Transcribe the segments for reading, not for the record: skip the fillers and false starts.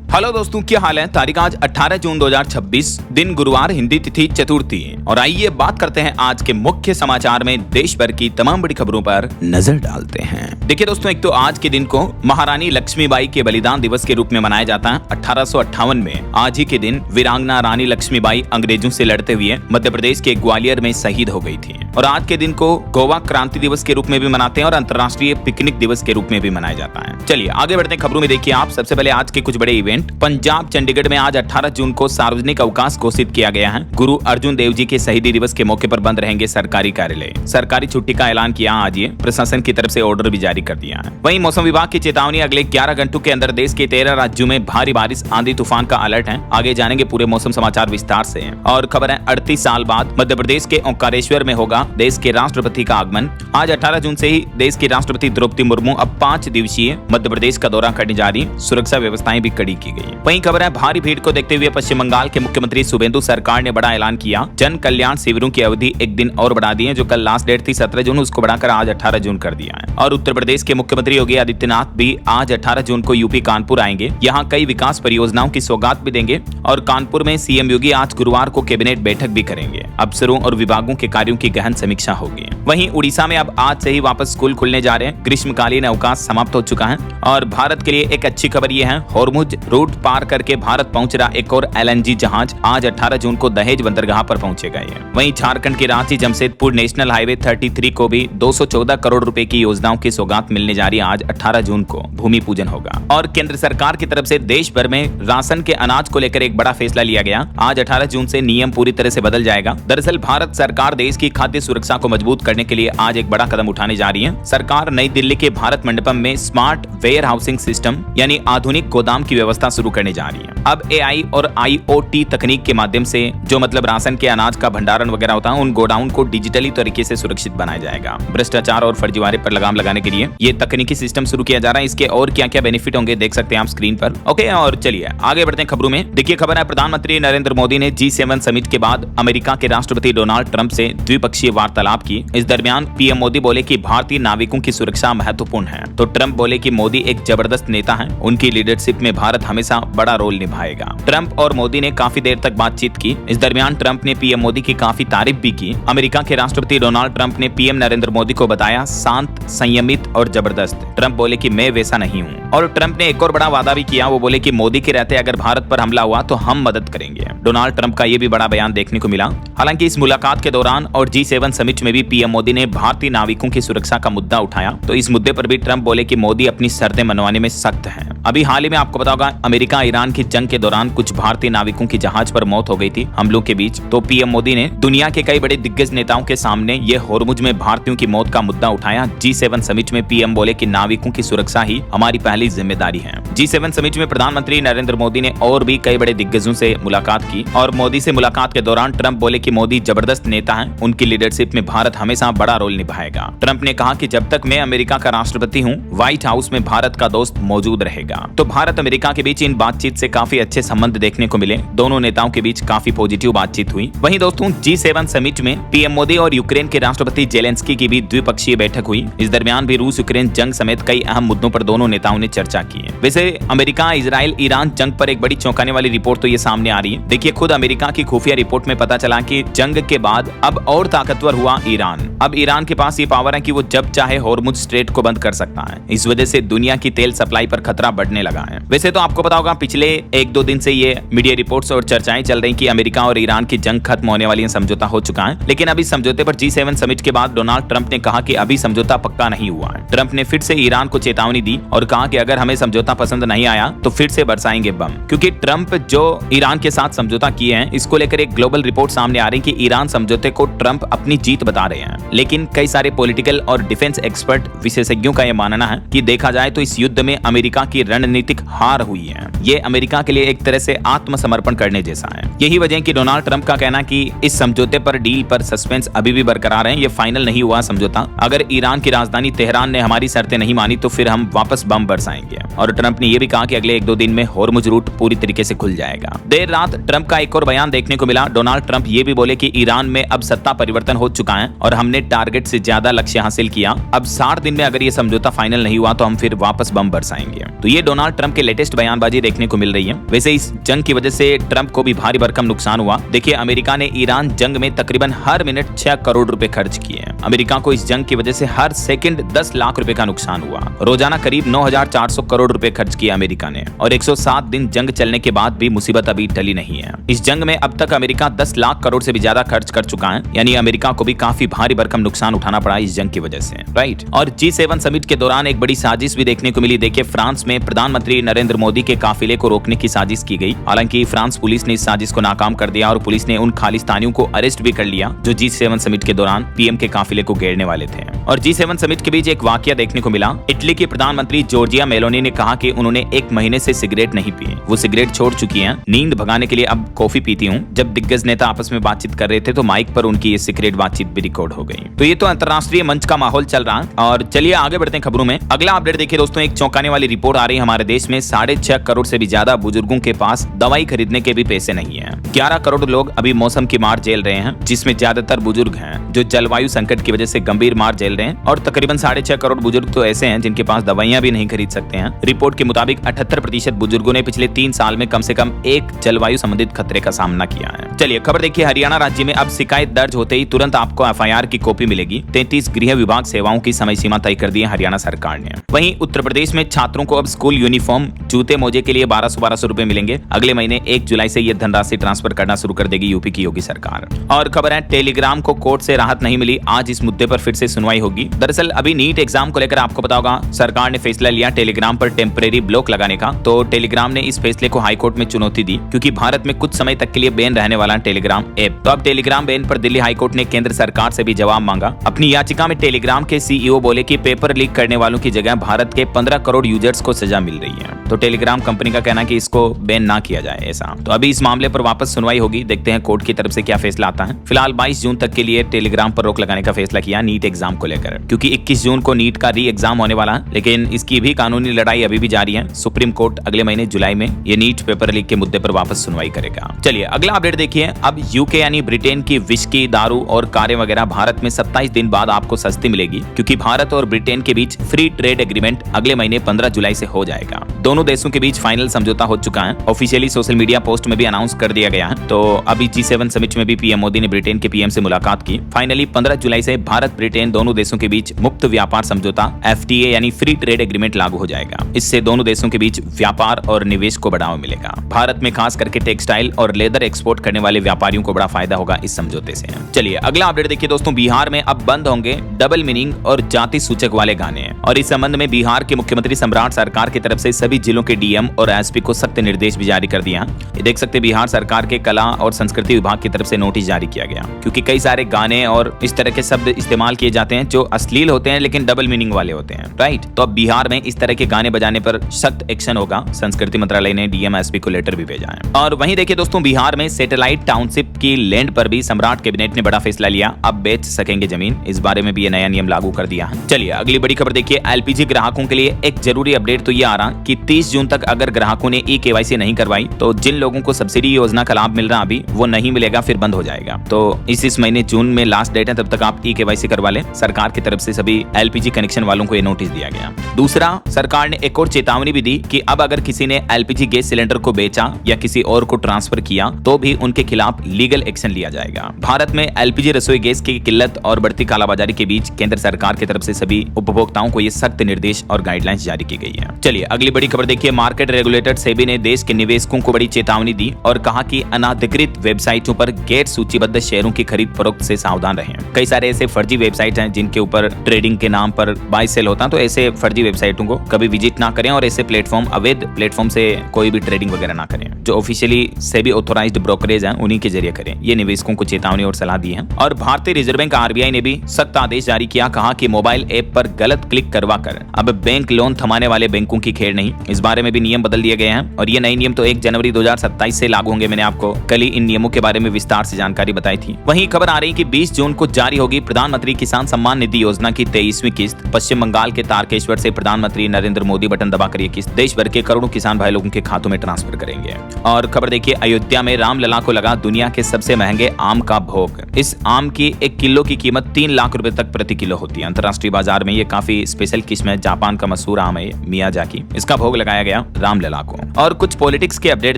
Hello दोस्तों, क्या हाल है। तारीख आज 18 जून 2026, दिन गुरुवार, हिंदी तिथि चतुर्थी। और आइए बात करते हैं आज के मुख्य समाचार में देश भर की तमाम बड़ी खबरों पर नजर डालते हैं। देखिए दोस्तों, एक तो आज के दिन को महारानी लक्ष्मीबाई के बलिदान दिवस के रूप में मनाया जाता है। 1858 में आज ही के दिन वीरांगना रानी लक्ष्मीबाई अंग्रेजों से लड़ते हुए मध्य प्रदेश के ग्वालियर में शहीद हो गई थी। और आज के दिन को गोवा क्रांति दिवस के रूप में भी मनाते हैं और अंतर्राष्ट्रीय पिकनिक दिवस के रूप में भी मनाया जाता है। चलिए आगे बढ़ते हैं खबरों में। देखिए आप, सबसे पहले आज के कुछ बड़े इवेंट। पंजाब चंडीगढ़ में आज 18 जून को सार्वजनिक अवकाश घोषित किया गया है। गुरु अर्जुन देव जी के शहीदी दिवस के मौके पर बंद रहेंगे सरकारी कार्यालय। सरकारी छुट्टी का ऐलान किया आज ये प्रशासन की तरफ से ऑर्डर भी जारी कर दिया है। वहीं मौसम विभाग की चेतावनी, अगले 11 घंटों के अंदर देश के 13 राज्यों में भारी बारिश, आंधी तूफान का अलर्ट है। आगे जानेंगे पूरे मौसम समाचार विस्तार से। और खबर है, 38 साल बाद मध्य प्रदेश के ओंकारेश्वर में होगा देश के राष्ट्रपति का आगमन। आज 18 जून से ही देश की राष्ट्रपति द्रौपदी मुर्मू अब 5 दिवसीय मध्य प्रदेश का दौरा करने जा रही। सुरक्षा व्यवस्थाएं भी कड़ी की गई। वहीं खबर है, भारी भीड़ को देखते हुए पश्चिम बंगाल के मुख्यमंत्री शुभेंदु सरकार ने बड़ा ऐलान किया। जन कल्याण शिविरों की अवधि एक दिन और बढ़ा दी है। जो कल लास्ट डेट थी 17 जून, उसको बढ़ाकर आज 18 जून कर दिया है। और उत्तर प्रदेश के मुख्यमंत्री योगी आदित्यनाथ भी आज 18 जून को यूपी कानपुर आएंगे। यहाँ कई विकास परियोजनाओं की सौगात भी देंगे। और कानपुर में सीएम योगी आज गुरुवार को कैबिनेट बैठक भी करेंगे। अफसरों और विभागों के कार्यों की गहन समीक्षा होगी। वहीं उड़ीसा में अब आज से ही वापस स्कूल खुलने जा रहे हैं। ग्रीष्मकालीन अवकाश समाप्त हो चुका है। और भारत के लिए एक अच्छी खबर यह है, होर्मुज रूट पार करके भारत पहुंच रहा एक और एलएनजी जहाज आज 18 जून को दहेज बंदरगाह पर पहुंचेगा। वहीं झारखंड के रांची जमशेदपुर नेशनल हाईवे 33 को भी 214 करोड़ रुपए की योजनाओं की सौगात मिलने जा रही है। आज 18 जून को भूमि पूजन होगा। और केंद्र सरकार की तरफ से देश भर में राशन के अनाज को लेकर एक बड़ा फैसला लिया गया। आज 18 जून से नियम पूरी तरह से बदल जाएगा। दरअसल भारत सरकार देश की खाद्य सुरक्षा को मजबूत करने के लिए आज एक बड़ा कदम उठाने जा रही है। सरकार नई दिल्ली के भारत मंडपम में स्मार्ट वेयर हाउसिंग सिस्टम यानी आधुनिक गोदाम की व्यवस्था शुरू करने जा रही है। अब एआई और IoT तकनीक के माध्यम से जो मतलब राशन के अनाज का भंडारण वगैरह होता है, उन गोडाउन को डिजिटली तरीके से सुरक्षित बनाया जाएगा। भ्रष्टाचार और फर्जीवाड़े पर लगाम लगाने के लिए ये तकनीकी सिस्टम शुरू किया जा रहा है। इसके और क्या क्या बेनिफिट होंगे देख सकते हैं आप स्क्रीन पर। ओके, और चलिए आगे बढ़ते हैं खबरों में। देखिए खबर है, प्रधानमंत्री नरेंद्र मोदी ने G7 समिट के बाद अमेरिका के राष्ट्रपति डोनाल्ड ट्रंप से द्विपक्षीय वार्तालाप की। इस दरमियान पीएम मोदी बोले कि भारतीय नाविकों की सुरक्षा महत्वपूर्ण है, तो ट्रंप बोले कि मोदी एक जबरदस्त नेता है, उनकी लीडरशिप में भारत हमेशा बड़ा रोल निभाएगा। ट्रंप और मोदी ने काफी देर तक बातचीत की। इस दरमियान ट्रंप ने पीएम मोदी की काफी तारीफ भी की। अमेरिका के राष्ट्रपति डोनाल्ड ट्रंप ने पीएम नरेंद्र मोदी को बताया शांत, संयमित और जबरदस्त। ट्रंप बोले कि मैं वैसा नहीं हूँ। और ट्रंप ने एक और बड़ा वादा भी किया। वो बोले कि मोदी के रहते अगर भारत पर हमला हुआ तो हम मदद करेंगे। डोनाल्ड ट्रंप का ये भी बड़ा बयान देखने को मिला। हालांकि इस मुलाकात के दौरान और G7 समिट में भी पीएम मोदी ने भारतीय नाविकों की सुरक्षा का मुद्दा उठाया। तो इस मुद्दे पर भी ट्रंप बोले कि मोदी अपनी शर्तें मनवाने में सख्त हैं। अभी हाल ही में आपको पता होगा, अमेरिका ईरान की जंग के दौरान कुछ भारतीय नाविकों की जहाज पर मौत हो गई थी हमलों के बीच। तो पीएम मोदी ने दुनिया के कई बड़े दिग्गज नेताओं के सामने ये होर्मुज में भारतीयों की मौत का मुद्दा उठाया। G7 समिट में पीएम बोले कि नाविकों की सुरक्षा ही हमारी पहली जिम्मेदारी है। G7 समिट में प्रधानमंत्री नरेंद्र मोदी ने और भी कई बड़े दिग्गजों से मुलाकात की। और मोदी से मुलाकात के दौरान ट्रंप बोले कि मोदी जबरदस्त नेता है, उनकी लीडरशिप में भारत हमेशा बड़ा रोल निभाएगा। ट्रंप ने कहा कि जब तक मैं अमेरिका का राष्ट्रपति हूँ, व्हाइट हाउस में भारत का दोस्त मौजूद रहेगा। तो भारत अमेरिका के बीच इन बातचीत से काफी अच्छे संबंध देखने को मिले। दोनों नेताओं के बीच काफी पॉजिटिव बातचीत हुई। वहीं दोस्तों, G7 समिट में पीएम मोदी और यूक्रेन के राष्ट्रपति जेलेंस्की की भी द्विपक्षीय बैठक हुई। इस दरमियान भी रूस यूक्रेन जंग समेत कई अहम मुद्दों पर दोनों नेताओं ने चर्चा की है। वैसे अमेरिका इजराइल ईरान जंग पर एक बड़ी चौंकाने वाली रिपोर्ट तो ये सामने आ रही है। देखिए खुद अमेरिका की खुफिया रिपोर्ट में पता चला कि जंग के बाद अब और ताकतवर हुआ ईरान। अब ईरान के पास ये पावर है कि वो जब चाहे होर्मुज स्ट्रेट को बंद कर सकता है। इस वजह से दुनिया की तेल सप्लाई पर खतरा बढ़ने लगा है। वैसे तो आपको पता होगा, पिछले 1-2 दिन से ये मीडिया रिपोर्ट्स और चर्चाएं चल रही कि अमेरिका और ईरान की जंग खत्म होने वाली है, समझौता हो चुका है। लेकिन अभी समझौते पर G7 समिट के बाद डोनाल्ड ट्रंप ने कहा कि अभी समझौता पक्का नहीं हुआ है। ट्रंप ने फिर से ईरान को चेतावनी दी और कहा कि अगर हमें समझौता पसंद नहीं आया तो फिर से बरसाएंगे बम। क्योंकि ट्रंप जो ईरान के साथ समझौता किए हैं, इसको लेकर एक ग्लोबल रिपोर्ट सामने आ रही कि ईरान समझौते को ट्रंप अपनी जीत बता रहे हैं। लेकिन कई सारे पॉलिटिकल और डिफेंस एक्सपर्ट विशेषज्ञों का यह मानना है कि देखा जाए तो इस युद्ध में अमेरिका की रणनीतिक हार हुई है। ये अमेरिका के लिए एक तरह से आत्मसमर्पण करने जैसा है। यही वजह है कि डोनाल्ड ट्रंप का कहना कि इस समझौते पर डील पर सस्पेंस अभी भी बरकरार है। ये फाइनल नहीं हुआ समझौता। अगर ईरान की राजधानी तेहरान ने हमारी शर्तें नहीं मानी तो फिर हम वापस बम बरसाएंगे। और ट्रंप ने यह भी कहा कि अगले 1-2 दिन में होर्मुज रूट पूरी तरीके से खुल जाएगा। देर रात ट्रंप का एक और बयान देखने को मिला। डोनाल्ड ट्रंप ये भी बोले कि ईरान में अब सत्ता परिवर्तन हो चुका है और हमने टारगेट से ज्यादा लक्ष्य हासिल किया। अब 60 दिन में अगर ये समझौता फाइनल नहीं हुआ तो हम फिर वापस बम बरसाएंगे। तो ये डोनाल्ड ट्रंप के लेटेस्ट बयान बयानबाजी देखने को मिल रही है। वैसे इस जंग की वजह से ट्रंप को भी भारी भरकम नुकसान हुआ। देखिए, अमेरिका ने ईरान जंग में तकरीबन हर मिनट 6 करोड़ रुपए खर्च किए हैं। अमेरिका को इस जंग की वजह से हर सेकंड 10 लाख रुपए का नुकसान हुआ। रोजाना करीब 9,400 करोड़ रुपए खर्च किए अमेरिका ने, और 107 दिन जंग चलने के बाद भी मुसीबत अभी टली नहीं है। इस जंग में अब तक अमेरिका 10 लाख करोड़ से भी ज्यादा खर्च कर चुका है, यानी अमेरिका को भी काफी भारी भरकम नुकसान उठाना पड़ा इस जंग की वजह से, राइट। और G7 समिट के दौरान एक बड़ी साजिश भी देखने को मिली। देखिए, फ्रांस में प्रधानमंत्री नरेंद्र मोदी के काफिले को रोकने की साजिश की गई। हालांकि फ्रांस पुलिस ने इस साजिश को नाकाम कर दिया और पुलिस ने उन खालिस्तानियों को अरेस्ट भी कर लिया जो G7 समिट के दौरान पीएम के काफिले को घेरने वाले थे। और G7 समिट के बीच एक वाकया देखने को मिला। इटली की प्रधानमंत्री जॉर्जिया मेलोनी ने कहा कि उन्होंने 1 महीने से सिगरेट नहीं पी, वो सिगरेट छोड़ चुकी हैं। नींद भगाने के लिए अब कॉफी पीती हूँ। जब दिग्गज नेता आपस में बातचीत कर रहे थे तो माइक पर उनकी ये सीक्रेट बातचीत भी रिकॉर्ड हो गई। तो ये तो अंतरराष्ट्रीय मंच का माहौल चल रहा है। और चलिए आगे बढ़ते हैं खबरों में। अगला अपडेट देखिए दोस्तों, एक चौंकाने वाली रिपोर्ट आ रही है। हमारे देश में 6.5 करोड़ से भी ज्यादा बुजुर्गों के पास दवाई खरीदने के भी पैसे नहीं है। 11 करोड़ लोग अभी मौसम की मार झेल रहे हैं, जिसमें ज्यादातर बुजुर्ग हैं जो जलवायु संकट की वजह से गंभीर मार झेल रहे हैं। और तकरीबन 6.5 करोड़ बुजुर्ग तो ऐसे हैं जिनके पास दवाइयां भी नहीं खरीद सकते हैं। रिपोर्ट के मुताबिक 78% बुजुर्गों ने पिछले 3 साल में कम से कम एक जलवायु संबंधित खतरे का सामना किया है। चलिए खबर देखिए, हरियाणा राज्य में अब शिकायत दर्ज होते ही तुरंत आपको FIR की कॉपी मिलेगी। 33 गृह विभाग सेवाओं की समय सीमा तय कर दी है हरियाणा सरकार ने। वहीं उत्तर प्रदेश में छात्रों को अब स्कूल यूनिफॉर्म, जूते मोजे के लिए 1200 रुपए मिलेंगे। अगले महीने 1 जुलाई से यह धनराशि ट्रांसफर करना शुरू कर देगी यूपी की योगी सरकार। और खबर है, टेलीग्राम को कोर्ट से राहत नहीं मिली, आज इस मुद्दे पर फिर से सुनवाई होगी। दरअसल अभी नीट एग्जाम को लेकर आपको पता होगा, सरकार ने फैसला लिया टेलीग्राम पर टेम्परेरी ब्लॉक लगाने का। तो टेलीग्राम ने इस फैसले को हाईकोर्ट में चुनौती दी, क्योंकि भारत में कुछ समय तक के लिए बैन रहने वाला टेलीग्राम ऐप। तो अब टेलीग्राम बैन पर दिल्ली हाईकोर्ट ने केंद्र सरकार से भी जवाब मांगा। अपनी याचिका में टेलीग्राम के CEO बोले कि पेपर लीक करने वालों की जगह भारत के 15 करोड़ यूजर्स को सजा मिल रही है। तो टेलीग्राम कंपनी का कहना है कि इसको बैन ना किया जाए ऐसा। तो अभी इस मामले पर वापस सुनवाई होगी, देखते हैं कोर्ट की तरफ से क्या फैसला आता है। फिलहाल 22 जून तक के लिए टेलीग्राम पर रोक लगाने का फैसला किया नीट एग्जाम को लेकर, क्योंकि 21 जून को नीट का री एग्जाम होने वाला है। लेकिन इसकी भी कानूनी लड़ाई अभी भी जारी है। सुप्रीम कोर्ट अगले महीने जुलाई में ये नीट पेपर लीक के मुद्दे पर वापस सुनवाई करेगा। चलिए अगला अपडेट देखिए, अब यूके यानी ब्रिटेन की विस्की, दारू और कारें वगैरह भारत में 27 दिन बाद आपको सस्ती मिलेगी, क्योंकि भारत और ब्रिटेन के बीच फ्री ट्रेड एग्रीमेंट अगले महीने 15 जुलाई से हो जाएगा। दोनों देशों के बीच फाइनल समझौता हो चुका है, ऑफिशियली सोशल मीडिया पोस्ट में भी अनाउंस कर दिया गया है। तो अभी G7 समिट में भी पीएम मोदी ने ब्रिटेन के पीएम से मुलाकात की। फाइनली 15 जुलाई से भारत ब्रिटेन दोनों देशों के बीच मुक्त व्यापार समझौता FTA यानी फ्री ट्रेड एग्रीमेंट लागू हो जाएगा। इससे दोनों देशों के बीच व्यापार और निवेश को बढ़ावा मिलेगा। भारत में खास करके टेक्सटाइल और लेदर एक्सपोर्ट करने वाले व्यापारियों को बड़ा फायदा होगा इस समझौते से। चलिए अगला अपडेट देखिए दोस्तों, बिहार में अब बंद होंगे डबल मीनिंग और जाति सूचक वाले गाने। और इस संबंध में बिहार के मुख्यमंत्री सम्राट सरकार की तरफ से सभी जिलों के DM और SP को सख्त निर्देश भी जारी कर दिया। ये देख सकते बिहार सरकार के कला और संस्कृति विभाग की तरफ से नोटिस जारी किया गया, क्योंकि कई सारे गाने और इस तरह के शब्द इस्तेमाल किए जाते हैं जो अश्लील होते हैं लेकिन डबल मीनिंग वाले होते हैं, राइट। तो अब बिहार में इस तरह के गाने बजाने पर सख्त एक्शन होगा। संस्कृति मंत्रालय ने DM SP को लेटर भी भेजा है। और वहीं देखिए दोस्तों, बिहार में सैटेलाइट टाउनशिप की लैंड पर भी सम्राट कैबिनेट ने बड़ा फैसला लिया, अब बेच सकेंगे जमीन। इस बारे में भी ये नया नियम लागू कर दिया है। चलिए अगली बड़ी खबर देखिए, LPG ग्राहकों के लिए एक जरूरी अपडेट तो ये आ रहा कि 30 जून तक अगर ग्राहकों ने E-KYC नहीं करवाई तो जिन लोगों को सब्सिडी योजना का लाभ मिल रहा अभी वो नहीं मिलेगा, फिर बंद हो जाएगा। तो इस महीने जून में लास्ट डेट है, तब तक आप E-KYC करवा लें। सरकार की तरफ से सभी LPG कनेक्शन वालों को ये नोटिस दिया गया। दूसरा, सरकार ने एक और चेतावनी भी दी कि अब अगर किसी ने LPG गैस सिलेंडर को बेचा या किसी और को ट्रांसफर किया तो भी उनके खिलाफ लीगल एक्शन लिया जाएगा। भारत में LPG रसोई गैस की किल्लत और बढ़ती कालाबाजारी के बीच केंद्र सरकार की तरफ से सभी उपभोक्ताओं को ये सख्त निर्देश और गाइडलाइंस जारी की गई है। चलिए अगली बड़ी खबर देखिए, मार्केट रेगुलेटर सेबी ने देश के निवेशकों को बड़ी चेतावनी दी और कहा कि अनाधिकृत वेबसाइटों पर गैर सूचीबद्ध शेयरों की खरीद फरोख्त से सावधान रहें। कई सारे ऐसे फर्जी वेबसाइट हैं जिनके ऊपर ट्रेडिंग के नाम पर बाय सेल होता है, तो ऐसे फर्जी वेबसाइटों को कभी विजिट ना करें और ऐसे प्लेटफॉर्म, अवैध प्लेटफॉर्म से कोई भी ट्रेडिंग वगैरह ना करें। जो ऑफिशियली सेबी ऑथोराइज्ड ब्रोकरेज हैं उन्हीं के जरिए करें। ये निवेशकों को चेतावनी और सलाह दी है। और भारतीय रिजर्व बैंक RBI ने भी सख्त आदेश जारी किया, कहा कि मोबाइल ऐप पर गलत क्लिक करवाकर अब बैंक लोन थमाने वाले बैंकों की खेल नहीं। इस बारे में भी नियम बदल दिए गए हैं और ये नए नियम तो 1 जनवरी 2027 से लागू होंगे। मैंने आपको कल ही इन नियमों के बारे में विस्तार से जानकारी बताई थी। वहीं खबर आ रही कि 20 जून को जारी होगी प्रधानमंत्री किसान सम्मान निधि योजना की 23वीं किस्त। पश्चिम बंगाल के तारकेश्वर से प्रधानमंत्री नरेंद्र मोदी बटन दबाकर ये किस्त देश भर के करोड़ों किसान भाई लोगों के खातों में ट्रांसफर करेंगे। और खबर देखिए, अयोध्या में रामलला को लगा दुनिया के सबसे महंगे आम का भोग। इस आम की 1 किलो की कीमत 3 लाख रुपए तक प्रति किलो होती है। अंतर्राष्ट्रीय बाजार में ये काफी स्पेशल किस्म है। जापान का मशहूर आम है मियाजाकी। इसका भोग लगाया गया रामलला को। और कुछ पॉलिटिक्स के अपडेट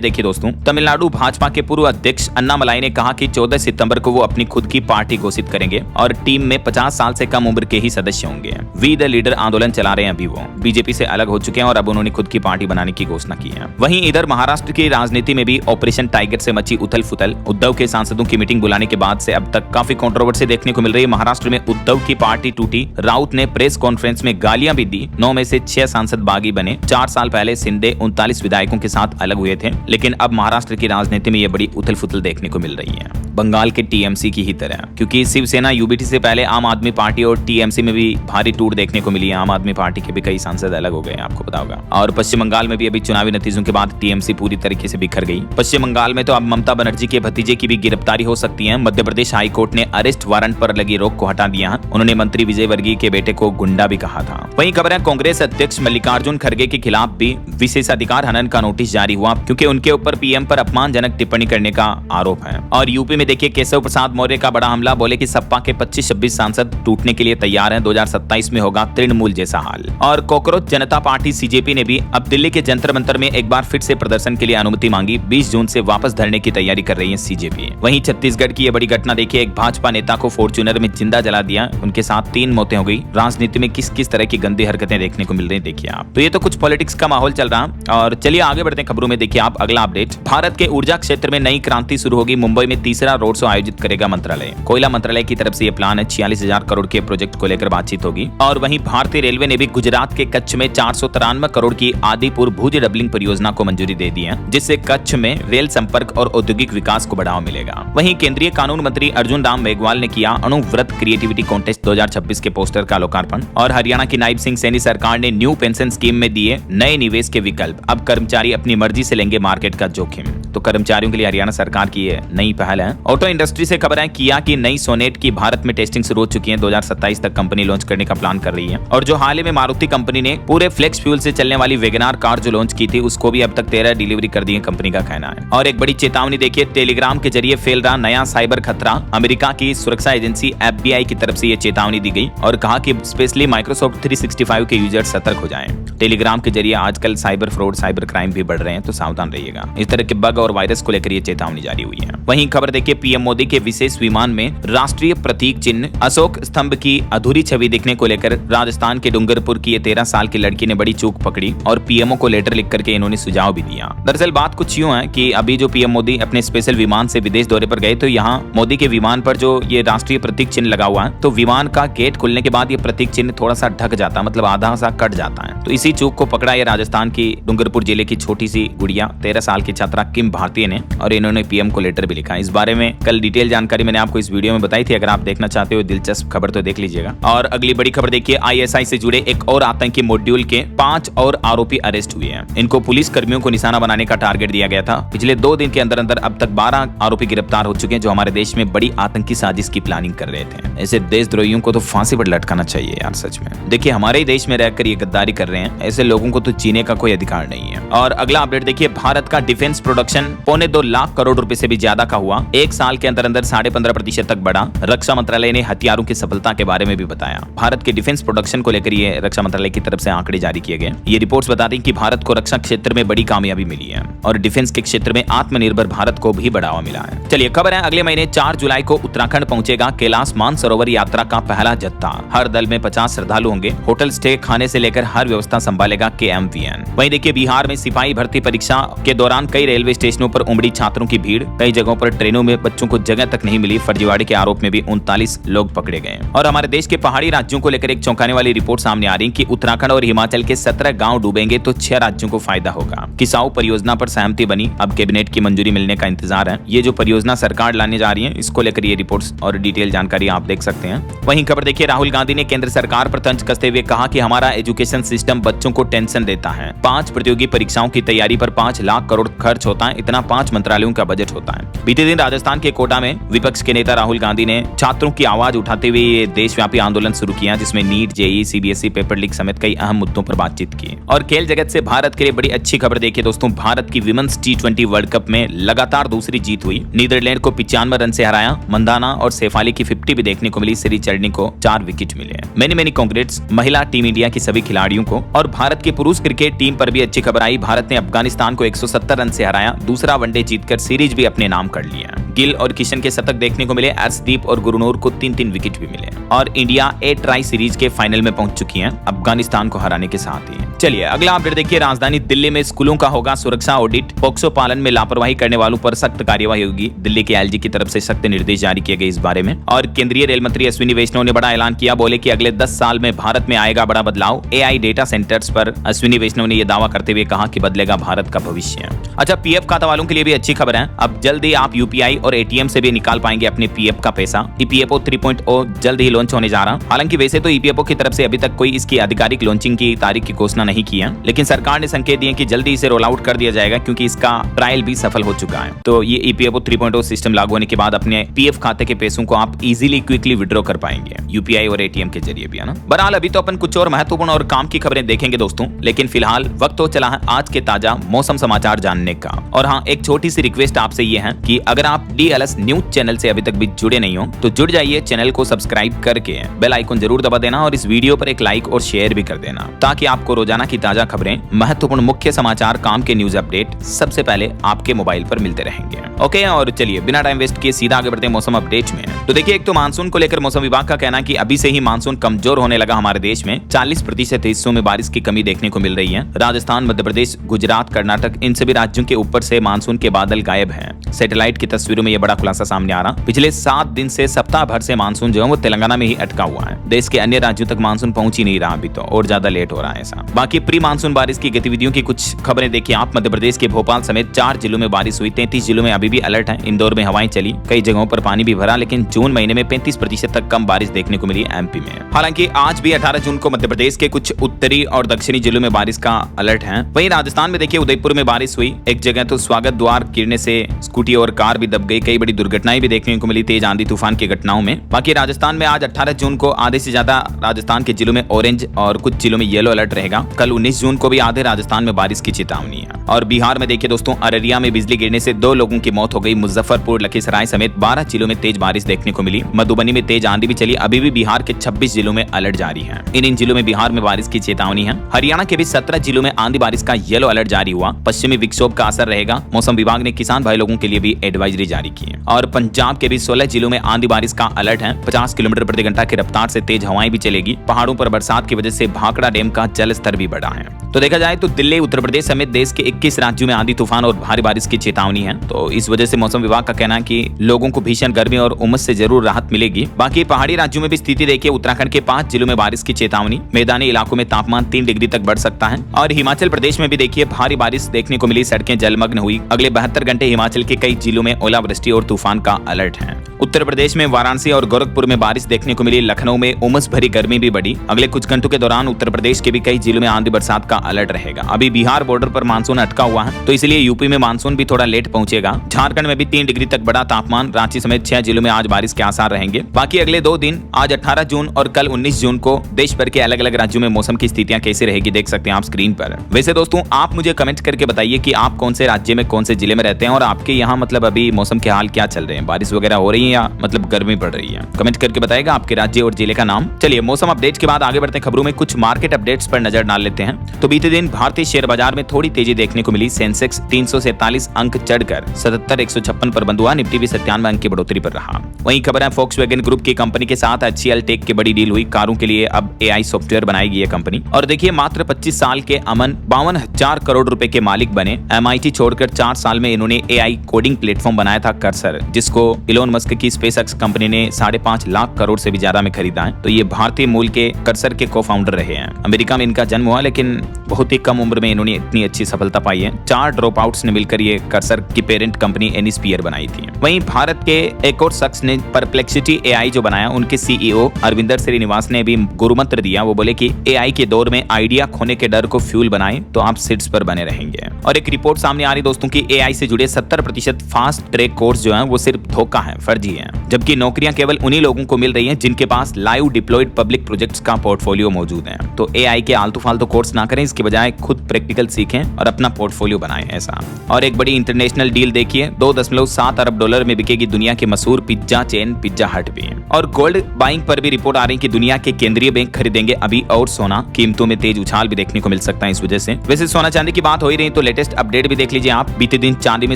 देखिए दोस्तों। तमिलनाडु भाजपा के पूर्व अध्यक्ष अन्नामलाई ने कहा कि 14 सितंबर को वो अपनी खुद की पार्टी घोषित करेंगे और टीम में 50 साल से कम उम्र के ही सदस्य होंगे। वी द लीडर आंदोलन चला रहे हैं अभी वो, बीजेपी से अलग हो चुके हैं और अब उन्होंने खुद की पार्टी बनाने की घोषणा की है। वहीं इधर महाराष्ट्र की राजनीति में भी ऑपरेशन टाइगर से मची उथल फुथल। उद्धव के सांसदों की मीटिंग बुलाने के बाद से अब तक काफी कंट्रोवर्सी देखने को मिल रही है। महाराष्ट्र में उद्धव की पार्टी टूटी, राउत ने प्रेस कॉन्फ्रेंस में गालियां भी दी। 9 में से 6 सांसद बागी बने। 4 साल पहले शिंदे 39 विधायकों के साथ अलग हुए थे, लेकिन अब महाराष्ट्र की राजनीति में ये बड़ी उथल फुथल देखने को मिल रही है, बंगाल के टीएमसी की ही तरह। क्योंकि शिवसेना यूबीटी से पहले आम आदमी पार्टी और टीएमसी में भी भारी टूट देखने को मिली है। आम आदमी पार्टी के भी कई सांसद अलग हो गए, आपको पता होगा। और पश्चिम बंगाल में भी अभी चुनावी नतीजों के बाद टीएमसी पूरी तरीके से बिखर गई। पश्चिम बंगाल में तो अब ममता बनर्जी के भतीजे की भी गिरफ्तारी हो सकती है। मध्य प्रदेश हाईकोर्ट ने अरेस्ट वारंट पर लगी रोक को हटा दिया। उन्होंने मंत्री विजय वर्गीय के बेटे को गुंडा भी कहा था। वहीं खबर है कांग्रेस अध्यक्ष मल्लिकार्जुन खड़गे के खिलाफ भी विशेषाधिकार हनन का नोटिस जारी हुआ, क्योंकि उनके ऊपर पीएम पर अपमानजनक टिप्पणी करने का आरोप है। और यूपी में देखिए केशव प्रसाद मौर्य का बड़ा हमला, बोले कि सपा के 25-26 सांसद टूटने के लिए तैयार हैं। 2027 में होगा तृणमूल जैसा हाल। और कॉकरोच जनता पार्टी सीजेपी ने भी अब दिल्ली के जंतर मंतर में एक बार फिर से प्रदर्शन के लिए अनुमति मांगी। 20 जून से वापस धरने की तैयारी कर रही है सीजेपी। वहीं छत्तीसगढ़ की यह बड़ी घटना देखिए, एक भाजपा नेता को फॉर्च्यूनर में जिंदा जला दिया, उनके साथ 3 मौतें हो गई। राजनीति में किस किस तरह की गंदी हरकतें देखने को मिल रही है देखिए आप। तो ये तो कुछ पॉलिटिक्स का माहौल चल रहा। और चलिए आगे बढ़ते हैं खबरों में। देखिए आप अगला अपडेट, भारत के ऊर्जा क्षेत्र में नई क्रांति शुरू होगी। मुंबई में तीसरा रोड शो आयोजित करेगा मंत्रालय। कोयला मंत्रालय की तरफ से यह प्लान है। 46,000 करोड़ के प्रोजेक्ट को लेकर बातचीत होगी। और वहीं भारतीय रेलवे ने भी गुजरात के कच्छ में 493 करोड़ की आदिपुर भुज डबलिंग परियोजना को मंजूरी दे दी है, जिससे कच्छ में रेल संपर्क और औद्योगिक विकास को बढ़ावा मिलेगा। वहीं केंद्रीय कानून मंत्री अर्जुन राम मेघवाल ने किया अणुव्रत क्रिएटिविटी कॉन्टेस्ट 2026 के पोस्टर का लोकार्पण। और हरियाणा की नायब सिंह सैनी सरकार ने न्यू पेंशन स्कीम में दिए नए निवेश के विकल्प। अब कर्मचारी अपनी मर्जी से लेंगे मार्केट का जोखिम। तो कर्मचारियों के लिए हरियाणा सरकार की ये नई पहल है। ऑटो इंडस्ट्री से खबर है किया कि नई सोनेट की भारत में टेस्टिंग शुरू हो चुकी है। 2027 तक कंपनी लॉन्च करने का प्लान कर रही है। और जो हाल ही में मारुति कंपनी ने पूरे फ्लेक्स फ्यूल से चलने वाली वेगनार कार जो लॉन्च की थी, उसको भी अब तक 13 डिलीवरी कर दी है, कंपनी का कहना है। और एक बड़ी चेतावनी देखिए, टेलीग्राम के जरिए फैल रहा नया साइबर खतरा। अमेरिका की सुरक्षा एजेंसी FBI की तरफ से ये चेतावनी दी गई और कहा कि स्पेशली माइक्रोसॉफ्ट 365 के यूजर सतर्क हो जाएं। टेलीग्राम के जरिए आजकल साइबर फ्रॉड, साइबर क्राइम भी बढ़ रहे हैं, तो सावधान रहिएगा। इस तरह के बग और वायरस को लेकर ये चेतावनी जारी हुई है। वहीं खबर देखिए, पीएम मोदी के विशेष विमान में राष्ट्रीय प्रतीक चिन्ह अशोक स्तंभ की अधूरी छवि देखने को लेकर राजस्थान के डूंगरपुर की 13 साल की लड़की ने बड़ी चूक पकड़ी और पीएमओ को लेटर लिख करके इन्होंने सुझाव भी दिया। दरअसल बात कुछ यूं है कि अभी जो पीएम मोदी अपने स्पेशल विमान से विदेश दौरे पर गए, तो यहाँ मोदी के विमान पर जो ये राष्ट्रीय प्रतीक चिन्ह लगा हुआ है, तो विमान का गेट खुलने के बाद ये प्रतीक चिन्ह थोड़ा सा ढक जाता, मतलब आधा सा कट जाता है। तो इसी चूक को पकड़ा ये राजस्थान की डूंगरपुर जिले की छोटी सी गुड़िया 13 साल की छात्रा किम भारतीय ने, और इन्होंने पीएम को लेटर भी लिखा। इस बारे में कल डिटेल जानकारी मैंने आपको इस वीडियो में बताई थी। अगर आप देखना चाहते हो दिलचस्प खबर तो देख लीजिएगा। और अगली बड़ी खबर देखिए, ISI से जुड़े एक और आतंकी मॉड्यूल के 5 और आरोपी अरेस्ट हुए हैं। इनको पुलिस कर्मियों को निशाना बनाने का टारगेट दिया गया था। पिछले 2 दिन के अंदर अंदर अब तक 12 आरोपी गिरफ्तार हो चुके हैं, जो हमारे देश में बड़ी आतंकी साजिश की प्लानिंग कर रहे थे। ऐसे देशद्रोहियों को तो फांसी पर लटकाना चाहिए यार, सच में। देखिए हमारे ही देश में रहकर ये गद्दारी कर रहे हैं, ऐसे लोगों को तो जीने का कोई अधिकार नहीं है। और अगला अपडेट देखिए, भारत का डिफेंस प्रोडक्शन 2.25 लाख करोड़ रुपए से भी ज्यादा का हुआ। एक साल के अंदर अंदर 15.5% तक बढ़ा। रक्षा मंत्रालय ने हथियारों की सफलता के बारे में भी बताया। भारत के डिफेंस प्रोडक्शन को लेकर ये रक्षा मंत्रालय की तरफ से आंकड़े जारी किए गए। ये रिपोर्ट्स बताती हैं कि भारत को रक्षा क्षेत्र में बड़ी कामयाबी मिली है और डिफेंस के क्षेत्र में आत्मनिर्भर भारत को भी बढ़ावा मिला है। चलिए खबर है, अगले महीने 4 जुलाई को उत्तराखंड पहुंचेगा कैलाश मानसरोवर यात्रा का पहला जत्था। हर दल में 50 श्रद्धालु होंगे। होटल स्टे, खाने से लेकर हर व्यवस्था संभालेगा KMVN। वहीं देखिए, बिहार में सिपाही भर्ती परीक्षा के दौरान कई रेलवे स्टेशनों पर उमड़ी छात्रों की भीड़। कई जगहों पर ट्रेनों में बच्चों को जगह तक नहीं मिली। फर्जीवाड़े के आरोप में भी 39 लोग पकड़े गए। और हमारे देश के पहाड़ी राज्यों को लेकर एक चौंकाने वाली रिपोर्ट सामने आ रही है कि उत्तराखंड और हिमाचल के 17 गांव डूबेंगे तो 6 राज्यों को फायदा होगा। किसाऊ परियोजना पर सहमति बनी, अब कैबिनेट की मंजूरी मिलने का इंतजार है। ये जो परियोजना सरकार लाने जा रही है, इसको लेकर ये रिपोर्ट्स और डिटेल जानकारी आप देख सकते हैं। वहीं खबर देखिए, राहुल गांधी ने केंद्र सरकार पर तंज कसते हुए कहा कि हमारा एजुकेशन सिस्टम बच्चों को टेंशन देता है। 5 प्रतियोगी परीक्षाओं की तैयारी पर 5 लाख करोड़ खर्च होता है। है, इतना 5 मंत्रालयों का बजट होता है। बीते दिन राजस्थान के कोटा में विपक्ष के नेता राहुल गांधी ने छात्रों की आवाज उठाते हुए ये देशव्यापी आंदोलन शुरू किया, जिसमें NEET, JEE, CBSE, paper leak समेत कई अहम मुद्दों पर बातचीत की। और खेल जगत से भारत के लिए बड़ी अच्छी खबर देखिए दोस्तों, भारत की विमेंस T20 वर्ल्ड कप में लगातार दूसरी जीत हुई। नीदरलैंड को 95 रन से हराया। मंदाना और शेफाली की 50 भी देखने को मिली। श्रीचरणी को 4 विकेट मिले। मेनी कांग्रेट्स महिला टीम इंडिया की सभी खिलाड़ियों को। और भारत की पुरुष क्रिकेट टीम पर भी अच्छी खबर आई। भारत ने अफगानिस्तान को 170 रन से हराया। दूसरा वनडे जीतकर सीरीज भी अपने नाम कर लिया। गिल और किशन के शतक देखने को मिले। अर्शदीप और गुरनूर को 3-3 विकेट भी मिले। और इंडिया 8 ट्राई सीरीज के फाइनल में पहुंच चुकी है, अफगानिस्तान को हराने के साथ ही। चलिए अगला अपडेट देखिए, राजधानी दिल्ली में स्कूलों का होगा सुरक्षा ऑडिट। पोक्सो पालन में लापरवाही करने वालों पर सख्त कार्यवाही होगी। दिल्ली के एलजी की तरफ से सख्त निर्देश जारी किए गए इस बारे में। और केंद्रीय रेल मंत्री अश्विनी वैष्णव ने बड़ा ऐलान किया, बोले कि अगले 10 साल में भारत में आएगा बड़ा बदलाव। एआई डेटा सेंटर्स पर अश्विनी वैष्णव ने यह दावा करते हुए कहा कि बदलेगा भारत का भविष्य। अच्छा, पीएफ खाता वालों के लिए भी अच्छी खबर है। अब जल्द ही आप यूपीआई और एटीएम से भी निकाल पाएंगे अपने पीएफ का पैसा। ईपीएफओ 3.0 जल्द ही लॉन्च होने जा रहा। हालांकि वैसे तो ईपीएफओ की तरफ से अभी तक कोई इसकी आधिकारिक लॉन्चिंग की तारीख की घोषणा नहीं की है, लेकिन सरकार ने संकेत दिए कि जल्दी इसे रोल आउट कर दिया जाएगा, क्योंकि इसका ट्रायल भी सफल हो चुका है। तो ये ईपीएफओ 3.0 सिस्टम लागू होने के बाद अपने पीएफ खाते के पैसों को आप इजीली क्विकली विड्रॉ कर पाएंगे यूपीआई और एटीएम के जरिए भी, है ना। बहरहाल अभी तो अपन कुछ और महत्वपूर्ण और काम की खबरें देखेंगे दोस्तों, लेकिन फिलहाल वक्त हो चला है आज के ताजा मौसम समाचार जानने का। और हाँ, एक छोटी सी रिक्वेस्ट आपसे ये है कि अगर आप डीएलएस न्यूज चैनल से अभी तक भी जुड़े नहीं हो तो जुड़ जाइए, चैनल को सब्सक्राइब करके बेल आइकन जरूर दबा देना और इस वीडियो पर एक लाइक और शेयर भी कर देना, ताकि आपको रोजाना की ताजा खबरें, महत्वपूर्ण मुख्य समाचार, काम के न्यूज अपडेट सबसे पहले आपके मोबाइल पर मिलते रहेंगे। ओके, और चलिए बिना टाइम वेस्ट किए सीधा आगे बढ़ते हैं मौसम अपडेट में। तो देखिए, एक तो मानसून को लेकर मौसम विभाग का कहना है कि अभी से ही मानसून कमजोर होने लगा हमारे देश में। 40% हिस्सों में बारिश की कमी देखने को मिल रही है। राजस्थान, मध्य प्रदेश, गुजरात, कर्नाटक, इन सभी राज्यों के ऊपर से मानसून के बादल गायब हैं। सैटेलाइट की तस्वीरों में यह बड़ा खुलासा सामने आ रहा। पिछले 7 दिन से सप्ताह भर से मानसून जो है वो तेलंगाना में ही अटका हुआ है। देश के अन्य राज्यों तक मानसून पहुंच ही नहीं रहा अभी तो, और ज्यादा लेट हो रहा है ऐसा। बाकी प्री मानसून बारिश की गतिविधियों की कुछ खबरें देखिए आप। मध्य प्रदेश के भोपाल समेत 4 जिलों में बारिश हुई। 33 जिलों में अभी भी अलर्ट है। इंदौर में हवाएं चली, कई जगहों पर पानी भी भरा, लेकिन जून महीने में 35% तक कम बारिश देखने को मिली एमपी में। हालांकि आज भी 18 जून को मध्य प्रदेश के कुछ उत्तरी और दक्षिणी जिलों में बारिश का अलर्ट है। वहीं राजस्थान में देखिए उदयपुर में बारिश हुई। एक जगह तो स्वागत द्वार गिरने से स्कूटी और कार भी दब गई। कई बड़ी दुर्घटनाएं भी देखने को मिली तेज आंधी तूफान की घटनाओं में। बाकी राजस्थान में आज 18 जून को आधे से ज्यादा राजस्थान के जिलों में ऑरेंज और कुछ जिलों में येलो अलर्ट रहेगा। कल 19 जून को भी आधे राजस्थान में बारिश की चेतावनी है। और बिहार में देखिए दोस्तों, अररिया में बिजली गिरने से 2 लोगों की मौत हो गई। मुजफ्फरपुर, लखीसराय समेत 12 जिलों में तेज बारिश देखने को मिली। मधुबनी में तेज आंधी भी चली। अभी भी बिहार के 26 जिलों में अलर्ट जारी है। इन जिलों में बिहार में बारिश की चेतावनी है। हरियाणा के भी 17 जिलों में आंधी बारिश का येलो अलर्ट जारी हुआ। पश्चिमी विक्षोभ का असर रहेगा। मौसम विभाग ने किसान भाई लोगों के लिए भी एडवाइजरी जारी की है। और पंजाब के भी 16 जिलों में आंधी बारिश का अलर्ट है। 50 किलोमीटर प्रति घंटा की रफ्तार से तेज हवाएं भी चलेगी। पहाड़ों पर बरसात की वजह से भाखड़ा डैम का जल स्तर भी बढ़ा है। तो देखा जाए तो दिल्ली, उत्तर प्रदेश समेत देश के 21 राज्यों में आंधी तूफान और भारी बारिश की चेतावनी है। तो इस वजह से मौसम विभाग का कहना है कि लोगों को भीषण गर्मी और उमस से जरूर राहत मिलेगी। बाकी पहाड़ी राज्यों में भी स्थिति देखिए। उत्तराखंड के 5 जिलों में बारिश की चेतावनी। मैदानी इलाकों में तापमान 3 डिग्री तक बढ़ सकता है। और हिमाचल प्रदेश में भी देखिए भारी बारिश देखने को मिली। सड़कें जलमग्न हुई। अगले 72 घंटे हिमाचल के कई जिलों में ओलावृष्टि और तूफान का अलर्ट है। उत्तर प्रदेश में वाराणसी और गोरखपुर में बारिश देखने को मिली। लखनऊ में उमस भरी गर्मी भी बढ़ी। अगले कुछ घंटों के दौरान उत्तर प्रदेश के भी कई जिलों में आंधी बरसात का अलर्ट रहेगा। अभी बिहार बॉर्डर पर मानसून अटका हुआ है, तो इसलिए यूपी में मानसून भी थोड़ा लेट पहुंचेगा। झारखंड में भी 3 डिग्री तक बढ़ा तापमान। रांची समेत 6 जिलों में आज बारिश के आसार रहेंगे। बाकी अगले 2 दिन, आज 18 जून और कल 19 जून को देश भर के अलग अलग राज्यों में मौसम की स्थितियां कैसी रहेगी देख सकते हैं आप स्क्रीन पर। वैसे दोस्तों, आप मुझे कमेंट करके बताइए कि आप कौन से राज्य में, कौन से जिले में रहते हैं और आपके यहाँ मतलब अभी मौसम के हाल क्या चल रहे हैं। बारिश वगैरह हो रही है या मतलब गर्मी पड़ रही है। कमेंट करके बताएगा आपके राज्य और जिले का नाम। चलिए मौसम अपडेट के बाद आगे बढ़ते हैं खबरों में। कुछ मार्केट अपडेट्स पर नजर डाल लेते हैं। तो बीते दिन भारतीय शेयर बाजार में थोड़ी तेजी देखने को मिली। सेंसेक्स 347 अंक चढ़कर 77,156 पर बंद हुआ। निफ्टी भी 97 अंक की बढ़ोतरी पर रहा। वहीं खबर है फोक्सवैगन ग्रुप की कंपनी के साथ HCL टेक की बड़ी डील हुई। कारों के लिए अब AI सॉफ्टवेयर बनाएगी ये कंपनी। और देखिए, मात्र 25 साल के अमन 52,000 करोड़ रुपए के मालिक बने। MIT छोड़कर 4 साल में इन्होंने AI कोडिंग प्लेटफॉर्म बनाया था कर्सर, जिसको इलोन मस्क की स्पेसएक्स कंपनी ने 5.5 लाख करोड़ से भी ज्यादा में खरीदा है। तो ये भारतीय मूल के कर्सर के को फाउंडर रहे हैं। अमेरिका में इनका जन्म हुआ, लेकिन बहुत ही कम उम्र में इन्होंने इतनी अच्छी सफलता पाई है। 4 ड्रॉप आउट्स ने मिलकर ये कर्सर की पेरेंट कंपनी एनीस्फीयर बनाई थी। वहीं भारत के एक और शख्स ने परप्लेक्सिटी एआई जो बनाया, उनके सीईओ अरविंदर श्रीनिवास ने भी गुरुमंत्र दिया। वो बोले कि एआई के दौर में आइडिया खोने के डर को फ्यूल बनाए तो आप सीट्स पर बने रहेंगे। और एक रिपोर्ट सामने आ रही दोस्तों की एआई से जुड़े 70% फास्ट ट्रैक कोर्स जो है वो सिर्फ धोखा है, फर्जी है, जबकि नौकरियां केवल उन्हीं लोगों को मिल रही हैं जिनके पास लाइव डिप्लॉयड पब्लिक प्रोजेक्ट्स का पोर्टफोलियो मौजूद है। तो एआई के आलतू फालतू कोर्स ना करें, इसके बजाय खुद प्रैक्टिकल सीखें और अपना पोर्टफोलियो बनाएं ऐसा। और एक बड़ी इंटरनेशनल डील देखिए, $2.7 अरब में बिकेगी दुनिया की मशहूर पिज्जा चेन पिज्जा हट भी। और गोल्ड बाइंग पर भी रिपोर्ट आ रही कि दुनिया के केंद्रीय बैंक खरीदेंगे अभी और सोना। कीमतों में तेज उछाल भी देखने को मिल सकता है इस वजह से। वैसे सोना चांदी की बात हो ही रही तो लेटेस्ट अपडेट भी देख लीजिए आप। बीते दिन चांदी में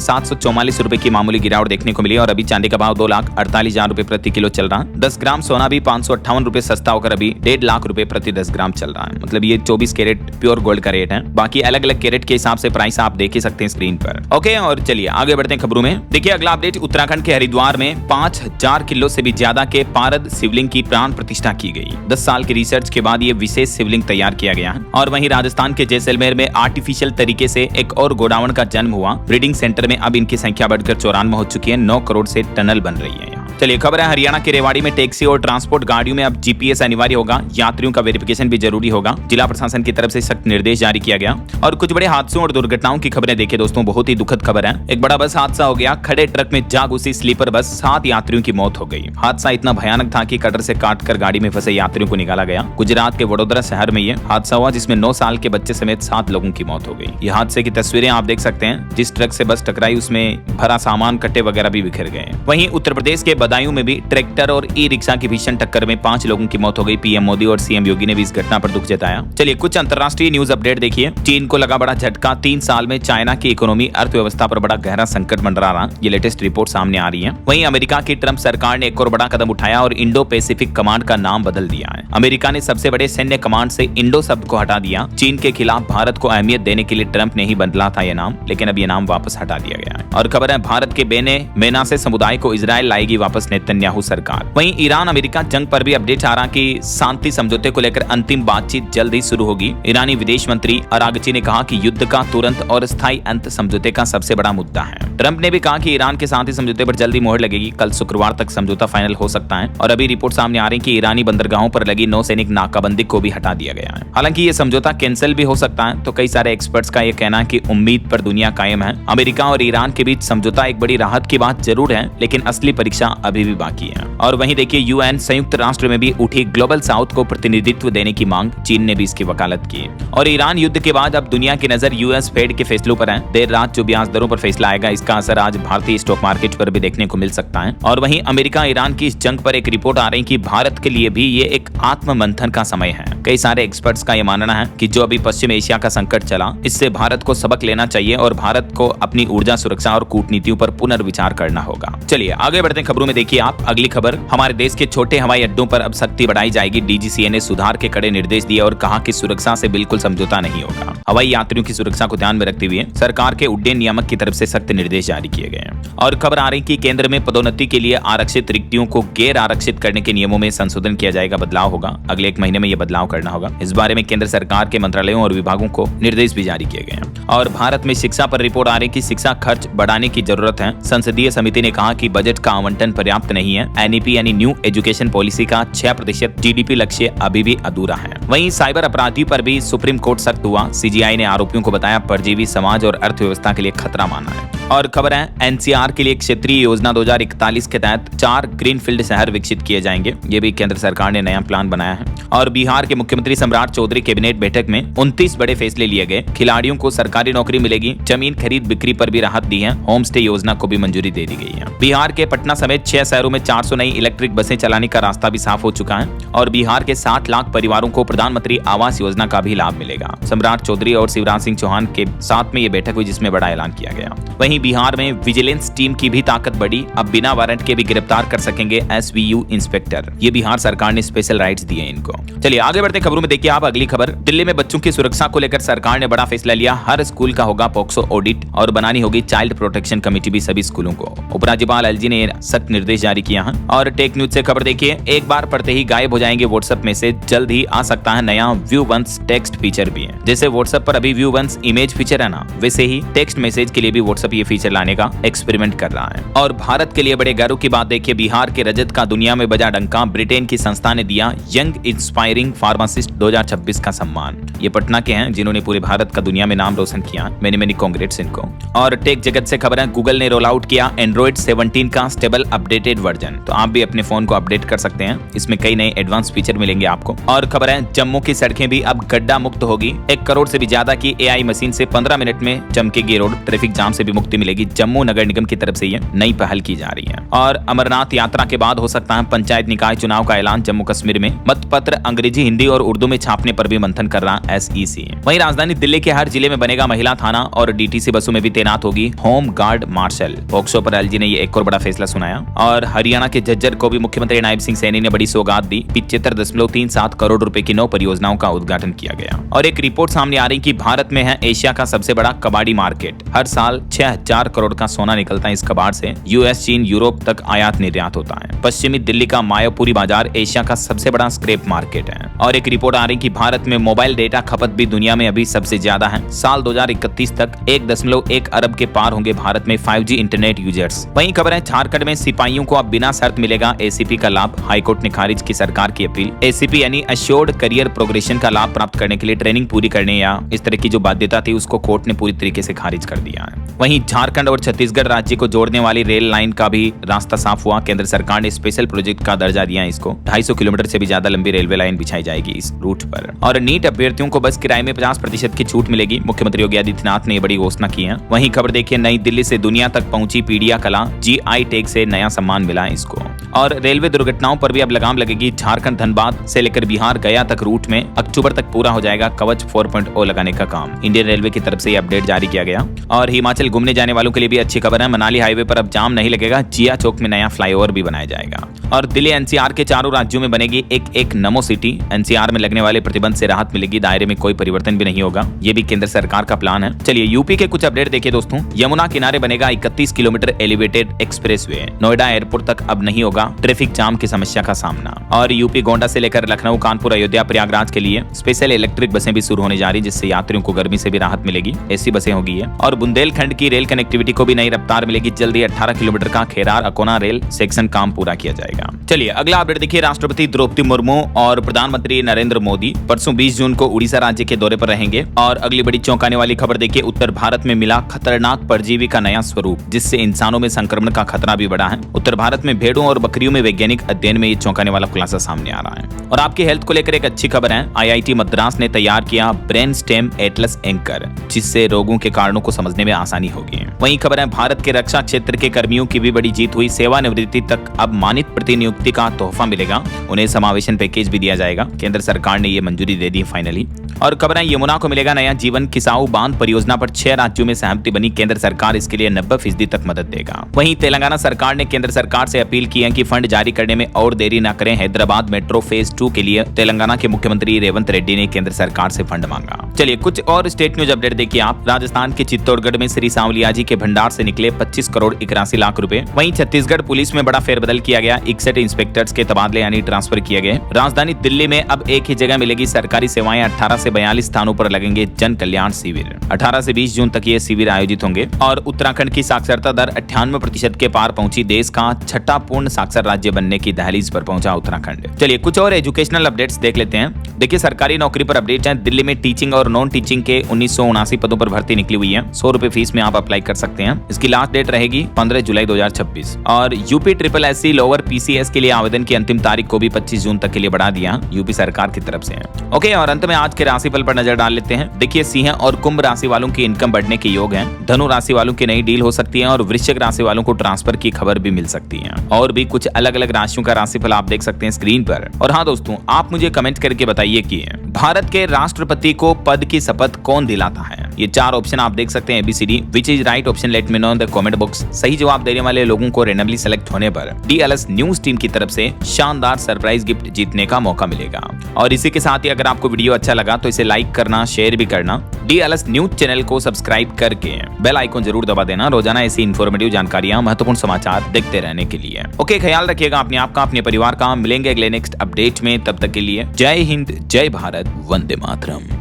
744 रुपए की मामूली गिरावट देखने को मिली और अभी चांदी का भाव 2,48,000 रुपए प्रति किलो चल रहा है। 10 ग्राम सोना भी 558 रुपए सस्ता होकर अभी 1.5 लाख रुपए प्रति 10 ग्राम चल रहा है। मतलब ये 24 कैरेट प्योर गोल्ड का रेट है। बाकी अलग अलग कैरेट के हिसाब से प्राइस आप देख ही सकते हैं स्क्रीन पर। ओके, और चलिए आगे बढ़ते हैं खबरों में। देखिए अगला अपडेट, उत्तराखंड के हरिद्वार में 5000 किलो से भी ज्यादा के पारद शिवलिंग की प्राण प्रतिष्ठा की गई। 10 साल की रिसर्च के बाद ये विशेष शिवलिंग तैयार किया गया है। और वहीं राजस्थान के जैसलमेर में आर्टिफिशियल तरीके से एक और गोडाउन का जन्म हुआ। ब्रीडिंग सेंटर में अब इनकी संख्या बढ़कर 94 हो चुकी है। 9 करोड़ से टनल बन रही है। चलिए खबर है हरियाणा के रेवाड़ी में टैक्सी और ट्रांसपोर्ट गाड़ियों में अब जीपीएस अनिवार्य होगा। यात्रियों का वेरिफिकेशन भी जरूरी होगा। जिला प्रशासन की तरफ से सख्त निर्देश जारी किया गया। और कुछ बड़े हादसों और दुर्घटनाओं की खबरें देखिए दोस्तों, बहुत ही दुखद खबर है। एक बड़ा बस हादसा हो गया। खड़े ट्रक में जा घुसी स्लीपर बस, 7 यात्रियों की मौत हो गई। हादसा इतना भयानक था कि कटर से काटकर गाड़ी में फंसे यात्रियों को निकाला गया। गुजरात के वडोदरा शहर में यह हादसा हुआ, जिसमें 9 साल के बच्चे समेत 7 लोगों की मौत हो गई। यह हादसे की तस्वीरें आप देख सकते हैं। जिस ट्रक से बस टकराई उसमें भरा सामान, कट्टे वगैरह भी बिखर गए। वहीं उत्तर प्रदेश के बदायूं में भी ट्रैक्टर और ई रिक्शा की भीषण टक्कर में 5 लोगों की मौत हो गई। पीएम मोदी और सीएम योगी ने भी इस घटना पर दुख जताया। चलिए कुछ अंतर्राष्ट्रीय न्यूज अपडेट देखिए। चीन को लगा बड़ा झटका। 3 साल में चाइना की इकोनॉमी अर्थव्यवस्था पर बड़ा गहरा संकट मंडरा रहा। ये लेटेस्ट रिपोर्ट सामने आ रही है। वहीं अमेरिका की ट्रंप सरकार ने एक और बड़ा कदम उठाया और इंडो पैसिफिक कमांड का नाम बदल दिया है। अमेरिका ने सबसे बड़े सैन्य कमांड से इंडो शब्द को हटा दिया। चीन के खिलाफ भारत को अहमियत देने के लिए ट्रंप ने ही बदला था यह नाम, लेकिन अब यह नाम वापस हटा दिया गया है। और खबर है भारत के बेने मेनासे समुदाय को इजराइल लाएगी वापस नेतन्याहू सरकार। वहीं ईरान अमेरिका जंग पर भी अपडेट आ रहा कि शांति समझौते को लेकर अंतिम बातचीत जल्द ही शुरू होगी। ईरानी विदेश मंत्री अरागची ने कहा कि युद्ध का तुरंत और स्थायी अंत समझौते का सबसे बड़ा मुद्दा है। ट्रंप ने भी कहा कि ईरान के शांति समझौते पर जल्दी मोहर लगेगी। कल शुक्रवार तक समझौता फाइनल हो सकता है। और अभी रिपोर्ट सामने आ रही कि ईरानी बंदरगाहों पर लगी नौसैनिक नाकाबंदी को भी हटा दिया गया है। हालांकि ये समझौता कैंसिल भी हो सकता है। तो कई सारे एक्सपर्ट्स का यह कहना है कि उम्मीद पर दुनिया कायम है। अमेरिका और ईरान के बीच समझौता एक बड़ी राहत की बात जरूर है, लेकिन असली परीक्षा अभी भी बाकी है। और वहीं देखिए यूएन संयुक्त राष्ट्र में भी उठी ग्लोबल साउथ को प्रतिनिधित्व देने की मांग। चीन ने भी इसकी वकालत की। और ईरान युद्ध के बाद अब दुनिया की नजर यूएस फेड के फैसलों पर है। देर रात जो ब्याज दरों पर फैसला आएगा, इसका असर आज भारतीय स्टॉक मार्केट पर भी देखने को मिल सकता है। और वहीं अमेरिका ईरान की इस जंग पर एक रिपोर्ट आ रही कि भारत के लिए भी ये एक आत्म मंथन का समय है। कई सारे एक्सपर्ट्स का यह मानना है कि जो अभी पश्चिम एशिया का संकट चला, इससे भारत को सबक लेना चाहिए और भारत को अपनी ऊर्जा सुरक्षा और कूटनीतियों पर पुनर्विचार करना होगा। चलिए आगे बढ़ते हैं खबरों में। देखिए आप अगली खबर, हमारे देश के छोटे हवाई अड्डों पर अब सख्ती बढ़ाई जाएगी। डीजीसीए ने सुधार के कड़े निर्देश दिए और कहा कि सुरक्षा से बिल्कुल समझौता नहीं होगा। हवाई यात्रियों की सुरक्षा को ध्यान में रखते हुए सरकार के उड्डयन नियामक की तरफ से सख्त निर्देश जारी किए गए हैं। और खबर आ रही कि केंद्र में पदोन्नति के लिए आरक्षित रिक्तियों को गैर आरक्षित करने के नियमों में संशोधन किया जाएगा। बदलाव होगा, अगले 1 महीने में यह बदलाव करना होगा। इस बारे में केंद्र सरकार के मंत्रालयों और विभागों को निर्देश भी जारी किए गए हैं। और भारत में शिक्षा पर रिपोर्ट आ रही कि शिक्षा खर्च बढ़ाने की जरूरत है। संसदीय समिति ने कहा कि बजट का आवंटन पर्याप्त नहीं है। एनईपी यानी न्यू एजुकेशन पॉलिसी का 6% जीडीपी लक्ष्य अभी भी अधूरा है। वहीं साइबर अपराधियों पर भी सुप्रीम कोर्ट सख्त हुआ। सीजीआई ने आरोपियों को बताया परजीवी समाज और अर्थव्यवस्था के लिए खतरा माना है। और खबर है एनसीआर के लिए क्षेत्रीय योजना 2041 के तहत 4 ग्रीनफील्ड शहर विकसित किए जाएंगे। ये भी केंद्र सरकार ने नया प्लान बनाया है। और बिहार के मुख्यमंत्री सम्राट चौधरी कैबिनेट बैठक में 29 बड़े फैसले लिए गए। खिलाड़ियों को सरकारी नौकरी मिलेगी। जमीन खरीद बिक्री पर भी राहत दी है। होम स्टे योजना को भी मंजूरी दे दी गई है। बिहार के पटना समेत 6 शहरों में 400 नई इलेक्ट्रिक बसें चलाने का रास्ता भी साफ हो चुका है। और बिहार के 60 लाख परिवारों को प्रधानमंत्री आवास योजना का भी लाभ मिलेगा। सम्राट चौधरी और शिवराज सिंह चौहान के साथ में ये बैठक हुई, जिसमें बड़ा ऐलान किया गया। वहीं वहीं बिहार में विजिलेंस टीम की भी ताकत बढ़ी, अब बिना वारंट के भी गिरफ्तार कर सकेंगे SVU इंस्पेक्टर। ये बिहार सरकार ने स्पेशल राइट्स दिए इनको। चलिए आगे बढ़ते खबरों में देखिए आप अगली खबर। दिल्ली में बच्चों की सुरक्षा को लेकर सरकार ने बड़ा फैसला लिया। हर स्कूल का होगा पोक्सो ऑडिट और बनानी होगी चाइल्ड प्रोटेक्शन कमेटी भी सभी स्कूलों को। उपराज्यपाल एलजी ने सख्त निर्देश जारी किया है। और टेक न्यूज से खबर देखिए, एक बार पढ़ते ही गायब हो जाएंगे व्हाट्सएप मैसेज, जल्द ही आ सकता है नया व्यू वंस टेक्स्ट फीचर भी है। जैसे व्हाट्सएप पर अभी व्यू वंस इमेज फीचर है ना, वैसे ही टेक्स्ट मैसेज के लिए भी व्हाट्सएप ये फीचर लाने का एक्सपेरिमेंट कर रहा है। और भारत के लिए बड़े गर्व की बात देखिए, बिहार के रजत का दुनिया में बजा डंका। ब्रिटेन की संस्था ने दिया यंग इंस्पायरिंग फार्मासिस्ट 2026 का सम्मान। ये पटना के हैं जिन्होंने पूरे भारत का दुनिया में नाम रोशन किया। मेनी कांग्रेट्स इनको। और टेक जगत से खबर है, गूगल ने रोल आउट किया Android 17 का स्टेबल अपडेटेड वर्जन। तो आप भी अपने फोन को अपडेट कर सकते हैं, इसमें कई नए एडवांस फीचर मिलेंगे आपको। और खबर है, जम्मू की सड़कें भी अब गड्ढा मुक्त होगी। 1 करोड़ से भी ज्यादा की AI मशीन से 15 मिनट में चमकेगी रोड। ट्रैफिक जाम से भी मुक्ति मिलेगी। जम्मू नगर निगम की तरफ से ये नई पहल की जा रही है। और अमरनाथ यात्रा के बाद हो सकता है पंचायत निकाय चुनाव का ऐलान। जम्मू कश्मीर में मतपत्र अंग्रेजी, हिंदी और उर्दू में छापने पर भी मंथन कर रहा SEC। वहीं राजधानी दिल्ली के हर जिले में बनेगा महिला थाना और DTC बसों में भी तैनात होगी होम गार्ड मार्शल। पोक्सो पर एलजी ने ये एक और बड़ा फैसला सुनाया। और हरियाणा के झज्जर को भी मुख्यमंत्री नायब सिंह सैनी ने बड़ी सौगात दी। 75.37 करोड़ रुपए की 9 परियोजनाओं का उद्घाटन किया गया। और एक रिपोर्ट सामने आ रही कि भारत में है एशिया का सबसे बड़ा कबाड़ी मार्केट। हर साल 6000 करोड़ का सोना निकलता है इस कबाड़ से। US, चीन, यूरोप तक आयात निर्यात होता है। पश्चिमी दिल्ली का मायापुरी बाजार एशिया का सबसे बड़ा स्क्रैप मार्केट है। और एक रिपोर्ट आ रही कि भारत में मोबाइल डेटा खपत भी दुनिया में अभी सबसे ज्यादा है। साल 2031 तक 1.1 अरब के पार होंगे भारत में 5G इंटरनेट यूजर्स। वहीं खबर है, झारखंड में सिपाहियों को अब बिना शर्त मिलेगा ACP का लाभ। हाईकोर्ट ने खारिज की सरकार की अपील। ACP यानी एश्योर्ड करियर प्रोग्रेशन का लाभ प्राप्त करने के लिए ट्रेनिंग पूरी करने या इस तरह की जो बाध्यता थी उसको कोर्ट ने पूरी तरीके से खारिज कर दिया है। वहीं झारखंड और छत्तीसगढ़ राज्य को जोड़ने वाली रेल लाइन का भी रास्ता साफ हुआ। केंद्र सरकार ने स्पेशल प्रोजेक्ट का दर्जा दिया इसको। 250 किलोमीटर से भी ज्यादा लंबी रेलवे लाइन बिछाई जाएगी इस रूट पर। और नीट अभ्यर्थियों को बस किराए में 50% की छूट मिलेगी। मुख्यमंत्री योगी आदित्यनाथ ने ये बड़ी घोषणा की है। वहीं खबर देखिए, नई दिल्ली से दुनिया तक पहुंची पीडिया कला। GI टैग से नया सम्मान मिला है इसको। और रेलवे दुर्घटनाओं पर भी अब लगाम लगेगी। झारखंड धनबाद से लेकर बिहार गया तक रूट में अक्टूबर तक पूरा हो जाएगा कवच 4.0 लगाने का काम। इंडियन रेलवे की तरफ से ये अपडेट जारी किया गया। और हिमाचल घूमने जाने वालों के लिए भी अच्छी खबर है, मनाली हाईवे पर अब जाम नहीं लगेगा। जिया चौक में नया फ्लाईओवर भी बनाया जाएगा। और दिल्ली NCR के चारों राज्यों में बनेगी एक नमो सिटी। NCR में लगने वाले प्रतिबंध से राहत मिलेगी। दायरे में कोई परिवर्तन भी नहीं होगा। ये भी केंद्र सरकार का प्लान है। चलिए यूपी के कुछ अपडेट देखिए दोस्तों। यमुना किनारे बनेगा 31 kilometre elevated expressway. Noida airport तक अब नहीं होगा ट्रैफिक जाम की समस्या का सामना। और यूपी गोंडा से लेकर लखनऊ, कानपुर, अयोध्या, प्रयागराज के लिए स्पेशल इलेक्ट्रिक बसें भी शुरू होने जा रही, जिससे यात्रियों को गर्मी से भी राहत मिलेगी। AC बसें होगी है। और बुंदेलखंड की रेल कनेक्टिविटी को भी नई रफ्तार मिलेगी। जल्दी 18 किलोमीटर का खेरार अकोना रेल सेक्शन काम पूरा किया जाएगा। चलिए अगला अपडेट देखिए। राष्ट्रपति द्रौपदी मुर्मू और प्रधानमंत्री नरेंद्र मोदी परसों 20 जून को उड़ीसा राज्य के दौरे पर रहेंगे। और अगली बड़ी चौंकाने वाली खबर देखिए, उत्तर भारत में मिला खतरनाक परजीवी का नया स्वरूप, जिससे इंसानों में संक्रमण का खतरा भी बढ़ा है। उत्तर भारत में भेड़ों और बकरियों में वैज्ञानिक अध्ययन में ये चौंकाने वाला खुलासा सामने आ रहा है। और आपकी हेल्थ को लेकर एक अच्छी खबर है। IIT मद्रास ने तैयार किया ब्रेन स्टेम एटलस एंकर, जिससे रोगों के कारणों को समझने में आसानी होगी। वहीं खबर है, भारत के रक्षा क्षेत्र के कर्मियों की भी बड़ी जीत हुई। सेवानिवृत्ति तक अब मानित प्रतिनियुक्ति का तोहफा मिलेगा। उन्हें समावेशन पैकेज भी दिया जाएगा। केंद्र सरकार ने ये मंजूरी दे दी फाइनली। और खबर है, यमुना को मिलेगा नया जीवन। किसाऊ बांध परियोजना पर 6 राज्यों में सहमति बनी। केंद्र सरकार इसके लिए 90% तक मदद देगा। वहीं तेलंगाना सरकार ने केंद्र सरकार से अपील की है कि फंड जारी करने में और देरी न करें। हैदराबाद मेट्रो फेज 2 के लिए तेलंगाना के मुख्यमंत्री रेवंत रेड्डी ने केंद्र सरकार से फंड मांगा। चलिए कुछ और स्टेट न्यूज अपडेट देखिए आप। राजस्थान के चित्तौड़गढ़ में श्री सांवलिया जी के भंडार से निकले 25 करोड़ 81 लाख रुपए। वहीं छत्तीसगढ़ पुलिस में बड़ा फेरबदल किया गया। 61 इंस्पेक्टर्स के तबादले यानी ट्रांसफर किए गए। राजधानी दिल्ली में अब एक ही जगह मिलेगी सरकारी सेवाएं। 18 से 42 स्थानों पर लगेंगे जन कल्याण शिविर। 18 से 20 जून तक ये शिविर आयोजित होंगे। और उत्तराखंड की साक्षरता दर 98% के पार पहुंची। देश का 6ठा पूर्ण साक्षर राज्य बनने की दहलीज पर पहुंचा उत्तराखंड। चलिए कुछ और एजुकेशनल अपडेट्स देख लेते हैं। देखिए सरकारी नौकरी पर अपडेट है। दिल्ली में टीचिंग और नॉन टीचिंग के 1979 पदों पर भर्ती निकली हुई है। 100 रुपए फीस में आप अप्लाई कर सकते हैं। इसकी लास्ट डेट रहेगी 15 जुलाई 2026। और यूपी SSSC लोअर PCS के लिए आवेदन की अंतिम तारीख को भी 25 जून तक के लिए बढ़ा दिया यूपी सरकार की तरफ से। ओके, और अंत में आज के राशिफल पर नजर डाल लेते हैं। देखिए सिंह और कुंभ राशि वालों की इनकम बढ़ने के योग हैं। धनु राशि वालों की नई डील हो सकती है। और वृश्चिक राशि वालों को ट्रांसफर की खबर भी मिल सकती है। और भी कुछ अलग अलग राशियों का राशिफल आप देख सकते हैं स्क्रीन पर। और हाँ दोस्तों, आप मुझे कमेंट करके बताइए कि भारत के राष्ट्रपति व्यक्ति को पद की शपथ कौन दिलाता है? ये 4 ऑप्शन आप देख सकते हैं ABCD। Which is right option let me know in the comment box. सही जवाब देने वाले लोगों को रैंडमली सेलेक्ट होने पर DLS न्यूज टीम की तरफ से शानदार सरप्राइज गिफ्ट जीतने का मौका मिलेगा। और इसी के साथ ही अगर आपको वीडियो अच्छा लगा तो इसे लाइक करना, शेयर भी करना, DLS न्यूज चैनल को सब्सक्राइब करके बेल आइकन जरूर दबा देना रोजाना ऐसी इन्फॉर्मेटिव जानकारियां, महत्वपूर्ण समाचार देखते रहने के लिए। ओके, ख्याल रखिएगा अपने आप का, अपने परिवार का। मिलेंगे अगले नेक्स्ट अपडेट में, तब तक के लिए जय हिंद, जय भारत, वंदे मातरम।